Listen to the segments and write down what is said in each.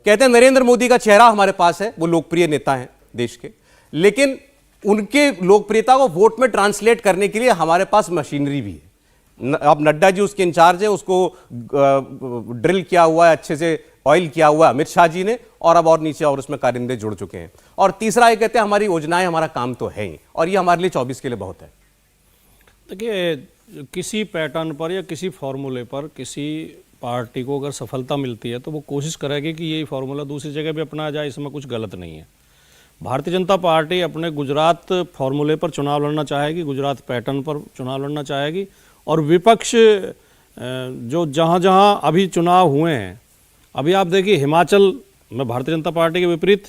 कहते हैं नरेंद्र मोदी का चेहरा हमारे पास है, वो लोकप्रिय नेता हैं देश के, लेकिन उनके लोकप्रियता को वोट में ट्रांसलेट करने के लिए हमारे पास मशीनरी भी है। अब नड्डा जी उसके इंचार्ज है, उसको ड्रिल किया हुआ है, अच्छे से ऑयल किया हुआ है अमित शाह जी ने, और अब और नीचे और उसमें कारिंदे जुड़ चुके हैं। और तीसरा ये कहते हैं हमारी योजनाएं, हमारा काम तो है ही, और ये हमारे लिए 24 के लिए बहुत है। देखिए, किसी पैटर्न पर या किसी फॉर्मूले पर किसी पार्टी को अगर सफलता मिलती है तो वो कोशिश करेगी कि यही फार्मूला दूसरी जगह भी अपनाया जाए, इसमें कुछ गलत नहीं है। भारतीय जनता पार्टी अपने गुजरात फार्मूले पर चुनाव लड़ना चाहेगी, गुजरात पैटर्न पर चुनाव लड़ना चाहेगी, और विपक्ष जो जहाँ जहाँ अभी चुनाव हुए हैं, अभी आप देखिए हिमाचल में भारतीय जनता पार्टी के विपरीत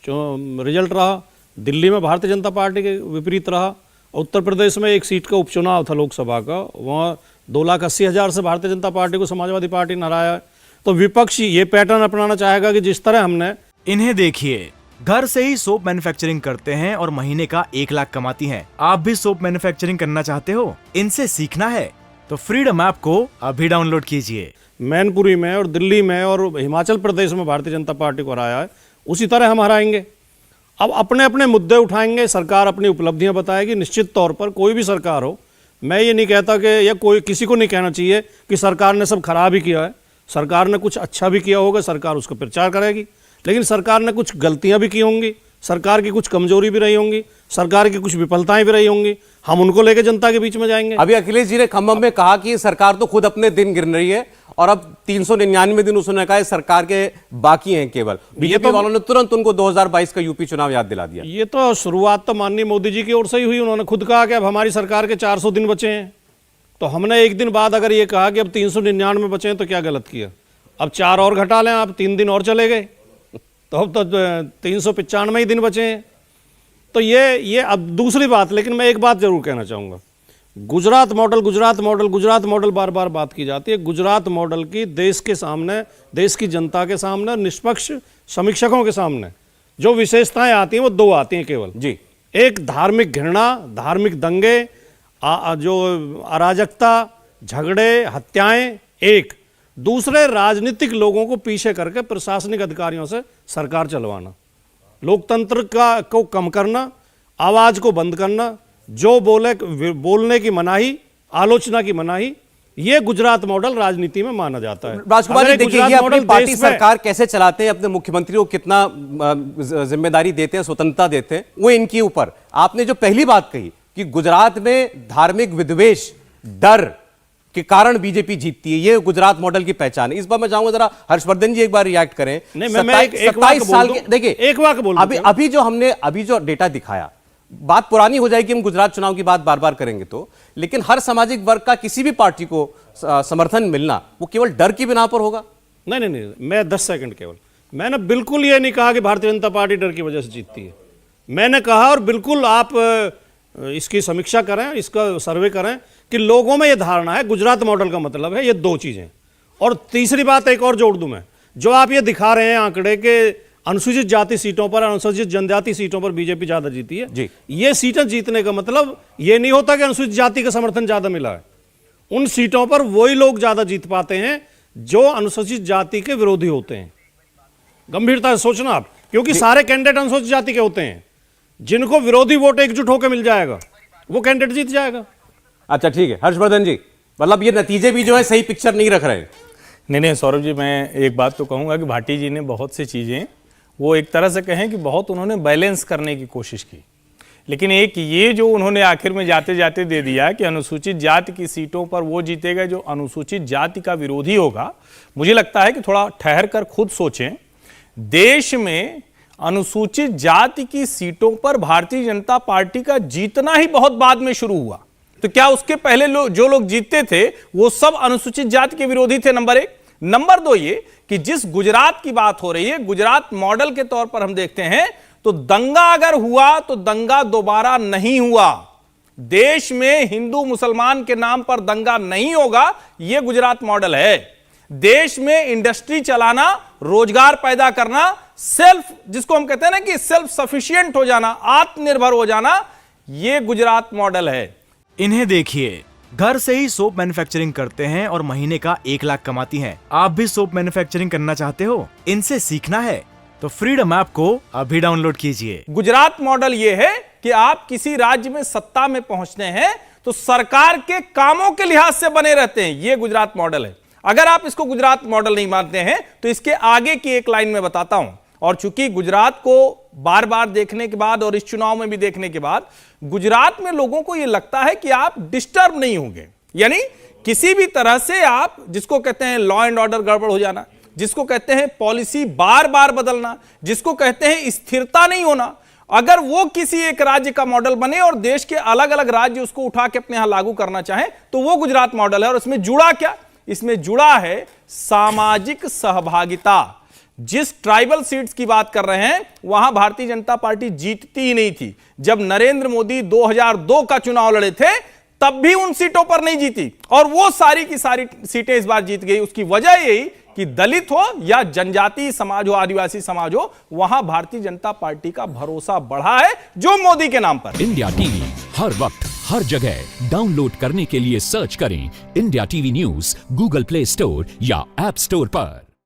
रिजल्ट रहा, दिल्ली में भारतीय जनता पार्टी के विपरीत रहा, उत्तर प्रदेश में एक सीट का उपचुनाव था लोकसभा का, वहाँ 2,80,000 से भारतीय जनता पार्टी को समाजवादी पार्टी ने हराया है। तो विपक्ष ये पैटर्न अपनाना चाहेगा कि जिस तरह हमने इन्हें देखिए, घर से ही सोप मैन्युफैक्चरिंग करते हैं और महीने का 1 लाख कमाती हैं। आप भी सोप मैन्युफैक्चरिंग करना चाहते हो, इनसे सीखना है तो फ्रीडम ऐप को अभी डाउनलोड कीजिए। मैनपुरी में और दिल्ली में और हिमाचल प्रदेश में भारतीय जनता पार्टी को हराया है, उसी तरह हम हराएंगे। अब अपने अपने मुद्दे उठाएंगे, सरकार अपनी उपलब्धियां बताएगी। निश्चित तौर पर कोई भी सरकार हो, मैं ये नहीं कहता कि या कोई किसी को नहीं कहना चाहिए कि सरकार ने सब खराब ही किया है। सरकार ने कुछ अच्छा भी किया होगा, सरकार उसका प्रचार करेगी, लेकिन सरकार ने कुछ गलतियां भी की होंगी, सरकार की कुछ कमजोरी भी रही होंगी, सरकार की कुछ विफलताएं भी रही होंगी, हम उनको लेकर जनता के बीच में जाएंगे। अभी अखिलेश जी ने खम्भम में कहा कि सरकार तो खुद अपने दिन गिन रही है, और अब 399 दिन उसने कहा सरकार के बाकी हैं केवल। बीजेपी वालों ने तुरंत उनको 2022 का यूपी चुनाव याद दिला दिया। ये तो शुरुआत तो माननीय मोदी जी की ओर से ही हुई। उन्होंने खुद कहा कि अब हमारी सरकार के 400 दिन बचे हैं, तो हमने एक दिन बाद अगर ये कहा कि अब 399 बचे हैं तो क्या गलत किया। अब 4 और घटा लें, आप 3 दिन और चले गए तो अब तो 395 ही दिन बचे हैं। तो ये अब दूसरी बात, लेकिन मैं एक बात जरूर कहना चाहूँगा, Gujarat model Gujarat model Gujarat model बार बार बात की जाती है। गुजरात मॉडल की देश के सामने, देश की जनता के सामने, निष्पक्ष समीक्षकों के सामने जो विशेषताएं आती हैं वो 2 आती हैं केवल जी। एक धार्मिक घृणा, धार्मिक दंगे, जो अराजकता, झगड़े, हत्याएं, एक दूसरे राजनीतिक लोगों को पीछे करके प्रशासनिक अधिकारियों से सरकार चलवाना, लोकतंत्र को कम करना, आवाज को बंद करना, जो बोलने की मनाही, आलोचना की मनाही, ये गुजरात मॉडल राजनीति में माना जाता है। राजकुमार जी देखिए, ये अपनी पार्टी सरकार कैसे चलाते हैं, अपने मुख्यमंत्री को कितना जिम्मेदारी देते हैं, स्वतंत्रता देते हैं, वो इनके ऊपर। आपने जो पहली बात कही कि गुजरात में धार्मिक विद्वेष, डर के कारण बीजेपी जीतती है, ये गुजरात मॉडल की पहचान है। इस बार मैं चाहूंगा जरा हर्षवर्धन जी एक बार रिएक्ट करें। 27 साल के, देखिए एक वाक बोल, अभी जो डेटा दिखाया, बात पुरानी हो जाएगी, हम गुजरात चुनाव की बात बार बार करेंगे तो, लेकिन हर सामाजिक वर्ग का किसी भी पार्टी को समर्थन मिलना वो केवल डर की बिना पर होगा। नहीं, मैं 10 सेकंड केवल, मैंने बिल्कुल ये नहीं कहा कि भारतीय जनता पार्टी डर की वजह से जीतती है। मैंने कहा, और बिल्कुल आप इसकी समीक्षा करें, इसका सर्वे करें, कि लोगों में ये धारणा है गुजरात मॉडल का मतलब है ये 2 चीजें। और तीसरी बात एक और जोड़ दूं मैं, जो आप ये दिखा रहे हैं आंकड़े के अनुसूचित जाति सीटों पर, अनुसूचित जनजाति सीटों पर बीजेपी ज्यादा जीती है जी। ये सीटें जीतने का मतलब ये नहीं होता कि अनुसूचित जाति का समर्थन ज्यादा मिला है। उन सीटों पर वही लोग ज्यादा जीत पाते हैं जो अनुसूचित जाति के विरोधी होते हैं। गंभीरता से सोचना आप, क्योंकि सारे कैंडिडेट अनुसूचित जाति के होते हैं। जिनको विरोधी वोट एकजुट होकर मिल जाएगा वो कैंडिडेट जीत जाएगा। अच्छा ठीक है हर्षवर्धन जी, मतलब ये नतीजे भी जो है सही पिक्चर नहीं रख रहे हैं। नहीं सौरभ जी, मैं एक बात तो कहूँगा कि भाटी जी ने बहुत सी चीज़ें, वो एक तरह से कहें कि बहुत उन्होंने बैलेंस करने की कोशिश की, लेकिन एक ये जो उन्होंने आखिर में जाते जाते दे दिया कि अनुसूचित जाति की सीटों पर वो जीतेगा जो अनुसूचित जाति का विरोधी होगा। मुझे लगता है कि थोड़ा ठहर कर खुद सोचें, देश में अनुसूचित जाति की सीटों पर भारतीय जनता पार्टी का जीतना ही बहुत बाद में शुरू हुआ। तो क्या उसके पहले जो लोग जीतते थे वो सब अनुसूचित जाति के विरोधी थे? नंबर 1। नंबर 2 ये कि जिस गुजरात की बात हो रही है, गुजरात मॉडल के तौर पर हम देखते हैं तो दंगा अगर हुआ तो दंगा दोबारा नहीं हुआ। देश में हिंदू मुसलमान के नाम पर दंगा नहीं होगा, यह गुजरात मॉडल है। देश में इंडस्ट्री चलाना, रोजगार पैदा करना, जिसको हम कहते हैं ना कि सेल्फ सफिशिएंट हो जाना, आत्मनिर्भर हो जाना, यह गुजरात मॉडल है। इन्हें देखिए, घर से ही सोप मैन्युफैक्चरिंग करते हैं और महीने का 1 लाख कमाती हैं। आप भी सोप मैन्युफैक्चरिंग करना चाहते हो? इनसे सीखना है तो फ्रीडम ऐप को अभी डाउनलोड कीजिए। गुजरात मॉडल यह है कि आप किसी राज्य में सत्ता में पहुंचते हैं तो सरकार के कामों के लिहाज से बने रहते हैं। यह गुजरात मॉडल है। अगर आप इसको गुजरात मॉडल नहीं मानते हैं तो इसके आगे की एक लाइन में बताता हूं। और चूंकि गुजरात को बार बार देखने के बाद और इस चुनाव में भी देखने के बाद गुजरात में लोगों को यह लगता है कि आप डिस्टर्ब नहीं होंगे, यानी किसी भी तरह से आप, जिसको कहते हैं लॉ एंड ऑर्डर गड़बड़ हो जाना, जिसको कहते हैं पॉलिसी बार बार बदलना, जिसको कहते हैं स्थिरता नहीं होना, अगर वो किसी एक राज्य का मॉडल बने और देश के अलग अलग राज्य उसको उठा के अपने यहां लागू करना चाहें तो वो गुजरात मॉडल है। और इसमें जुड़ा क्या? इसमें जुड़ा है सामाजिक सहभागिता। जिस ट्राइबल सीट्स की बात कर रहे हैं वहां भारतीय जनता पार्टी जीतती ही नहीं थी। जब नरेंद्र मोदी 2002 का चुनाव लड़े थे तब भी उन सीटों पर नहीं जीती और वो सारी की सारी सीटें इस बार जीत गई। उसकी वजह यही कि दलित हो या जनजातीय समाज हो, आदिवासी समाज हो, वहां भारतीय जनता पार्टी का भरोसा बढ़ा है जो मोदी के नाम पर। इंडिया टीवी हर वक्त हर जगह डाउनलोड करने के लिए सर्च करें India TV news Google play store या ऐप स्टोर पर।